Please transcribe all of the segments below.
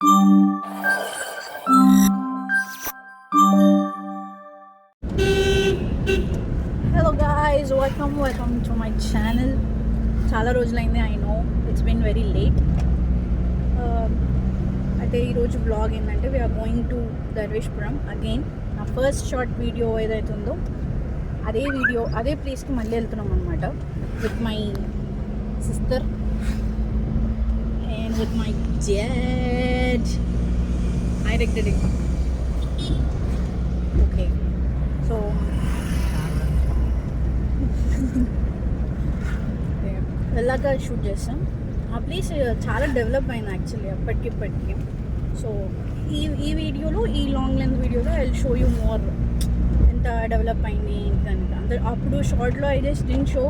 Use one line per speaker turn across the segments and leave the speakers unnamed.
Hello guys, welcome to my channel. చాలా రోజులైంది, I know it's been very late. అయితే ఈరోజు బ్లాగ్ ఏంటంటే వీఆర్ గోయింగ్ టు దర్వేష్పురం అగైన్. నా ఫస్ట్ షార్ట్ వీడియో ఏదైతే ఉందో అదే ప్లేస్కి మళ్ళీ వెళ్తున్నాం అనమాట, with my sister and with my dad. I directed it. Okay, so వెళ్ళాక షూట్ చేస్తాం. ఆ ప్లేస్ చాలా డెవలప్ అయింది యాక్చువల్లీ అప్పటికిప్పటికి. సో ఈ వీడియోలో, ఈ లాంగ్ లెంత్ వీడియోలో I will show you more ఎంత డెవలప్ అయింది ఏంటంటే. అప్పుడు షార్ట్లో ఐ జస్ట్ డిడ్ంట్ షో,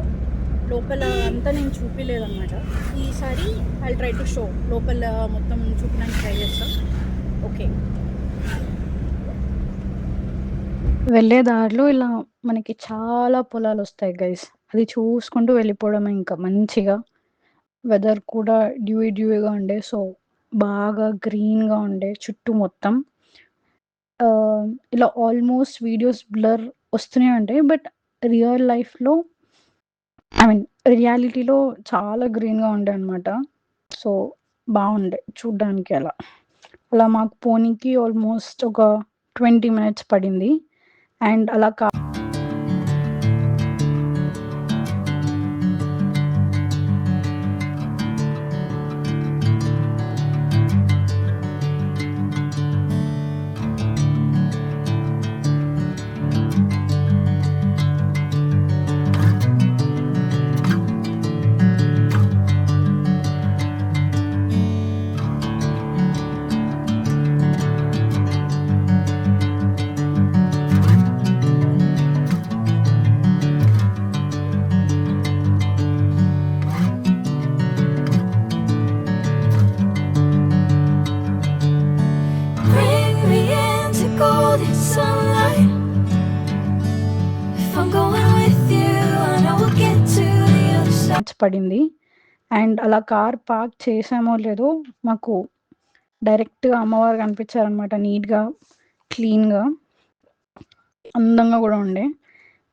లోపల అంతా నేను చూపించలేదన్నమాట. ఈసారి ఐ ట్రై టు షో, లోపల మొత్తం చూపడానికి ట్రై చేస్తాం. ఓకే, వెళ్ళే దారిలో ఇలా మనకి చాలా పొలాలు వస్తాయి గైస్. అది చూసుకుంటూ వెళ్ళిపోవడం. ఇంకా మంచిగా వెదర్ కూడా డ్యూగా ఉండే, సో బాగా గ్రీన్గా ఉండే చుట్టూ మొత్తం. ఇలా ఆల్మోస్ట్ వీడియోస్ బ్లర్ వస్తూనే ఉంటాయి, బట్ రియల్ లైఫ్లో రియాలిటీలో చాలా గ్రీన్గా ఉండే అనమాట. సో బాగుండే చూడ్డానికి. అలా మాకు పోనీకి ఆల్మోస్ట్ ఒక 20 minutes పడింది. అండ్ అలా పడింది. అండ్ అలా కార్ పార్క్ చేసామో లేదో మాకు డైరెక్ట్గా అమ్మవారు కనిపించారనమాట. నీట్గా, క్లీన్గా, అందంగా కూడా ఉండే.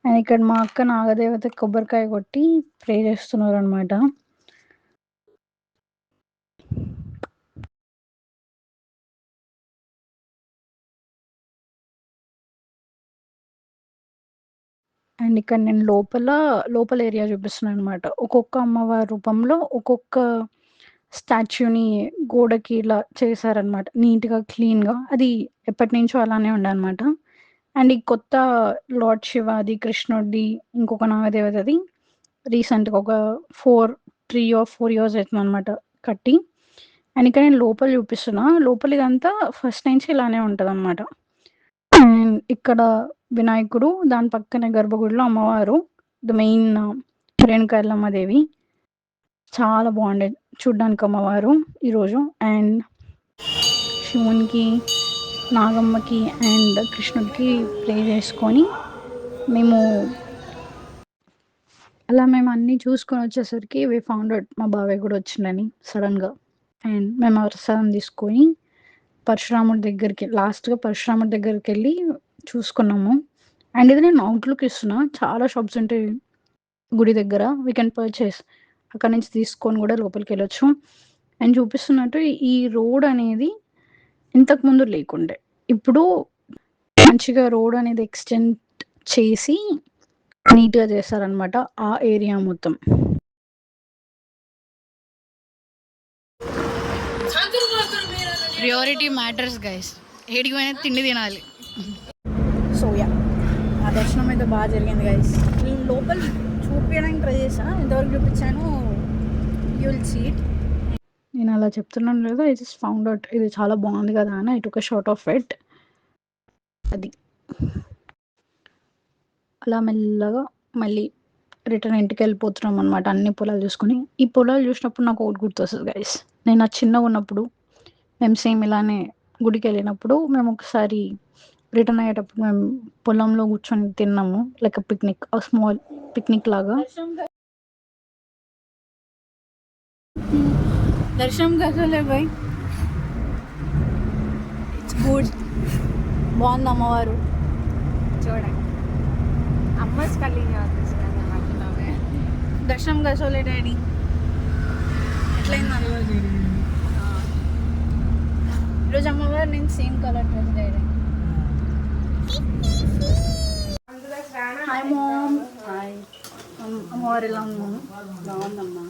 అండ్ ఇక్కడ మా అక్క నాగదేవత కొబ్బరికాయ కొట్టి ప్రే చేస్తున్నారు అనమాట. అండ్ ఇక్కడ నేను లోపల ఏరియా చూపిస్తున్నాను అనమాట. ఒక్కొక్క అమ్మవారి రూపంలో ఒక్కొక్క స్టాచ్యూని గోడకి ఇలా చేశారనమాట, నీట్గా, క్లీన్గా. అది ఎప్పటి నుంచో అలానే ఉండే అనమాట. అండ్ ఈ కొత్త లార్డ్ శివాది, కృష్ణుడిది, ఇంకొక నాగదేవతది రీసెంట్గా ఒక 3 or 4 years అవుతుంది అనమాట కట్టి. అండ్ ఇక్కడ నేను లోపల చూపిస్తున్నా. లోపల ఇదంతా ఫస్ట్ నుంచి ఇలానే ఉంటుంది అనమాట. అండ్ ఇక్కడ వినాయకుడు, దాని పక్కనే గర్భగుడిలో అమ్మవారు, ద మెయిన్ రేణుకాయలమ్మదేవి. చాలా బాగుండేది చూడ్డానికి అమ్మవారు ఈరోజు. అండ్ శివునికి, నాగమ్మకి అండ్ కృష్ణుడికి ప్రే చేసుకొని మేము అన్నీ చూసుకొని వచ్చేసరికి వి ఫౌండ్ అవుట్ మా బాబాయ్ కూడా వచ్చిందని సడన్గా. అండ్ మేము ప్రసాదం తీసుకొని పరశురాముడి దగ్గరికి, లాస్ట్గా పరశురాముడి దగ్గరికి వెళ్ళి చూసుకున్నాము. అండ్ ఇది నేను అవుట్లుక్ ఇస్తున్నా, చాలా షాప్స్ ఉంటాయి గుడి దగ్గర, వీ కెన్ పర్చేస్. అక్కడ నుంచి తీసుకొని కూడా లోపలికి వెళ్ళొచ్చు. అండ్ చూపిస్తున్నట్టు ఈ రోడ్ అనేది ఇంతకుముందు లేకుండే, ఇప్పుడు మంచిగా రోడ్ అనేది ఎక్స్టెండ్ చేసి నీట్గా చేస్తారనమాట ఆ ఏరియా మొత్తం.
Priority matters guys. ఏడికి పోయినా తిండి తినాలి.
సో యా, ఆ దర్శనం అయితే బాగా జరిగింది గైస్. నేను లోపల చూపించడానికి ట్రై చేశాను, ఎంతవరకు చూపించాను యూ విల్ సీ ఇట్. నేను అలా చెప్తున్నాను లేదు, ఐ జస్ట్ ఫౌండ్ అవుట్ ఇది చాలా బాగుంది కదా అని I took a shot of it. అది అలా మెల్లగా మళ్ళీ రిటర్న్ ఇంటికి వెళ్ళిపోతున్నాం అనమాట, అన్ని పొలాలు చూసుకొని. ఈ పొలాలు చూసినప్పుడు నాకు ఒకటి గుర్తొస్తుంది గైస్. నేను చిన్నగా ఉన్నప్పుడు మేము సేమ్ ఇలానే గుడికి వెళ్ళినప్పుడు మేము ఒకసారి రిటర్న్ అయ్యేటప్పుడు మేము పొలంలో కూర్చొని తిన్నాము, లైక్ పిక్నిక్, స్మాల్ పిక్నిక్ లాగా. దర్శనం కసలే భాయ్. బాగుంది అమ్మవారు.
చూడండి అమ్మస్ కలిగి అంటున్నామే.
దర్శనం కసోలే డాడీ. ఎట్లయింది ఈరోజు అమ్మవారు నేను same colour dress daddy. Hi mom.
Hi.
అమ్మవారు ఎలా ఉంది మామ్?
బాగుందమ్మా.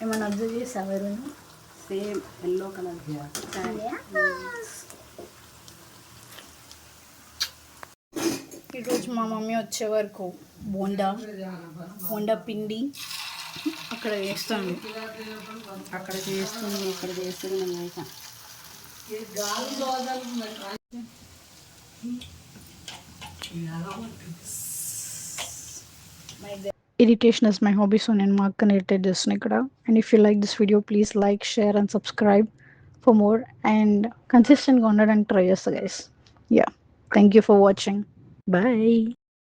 ఏమైనా అబ్జర్వ్ చేసావు ఎవరు?
Same yellow colour.
ఈరోజు మా మమ్మీ వచ్చే వరకు బోండా పిండి అక్కడ వేస్తాను.
అక్కడ చేస్తుంది ఇక్కడ చేస్తుంది నేను వేసా.
Irritation is my hobby, so నేను మా అక్కని ఇరిటేట్ చేస్తున్నాను ఇక్కడ. And if you like this video please like, share and subscribe for more. And కన్సిస్టెంట్గా ఉండడానికి ట్రై చేస్తా guys. Yeah, thank you for watching. Bye.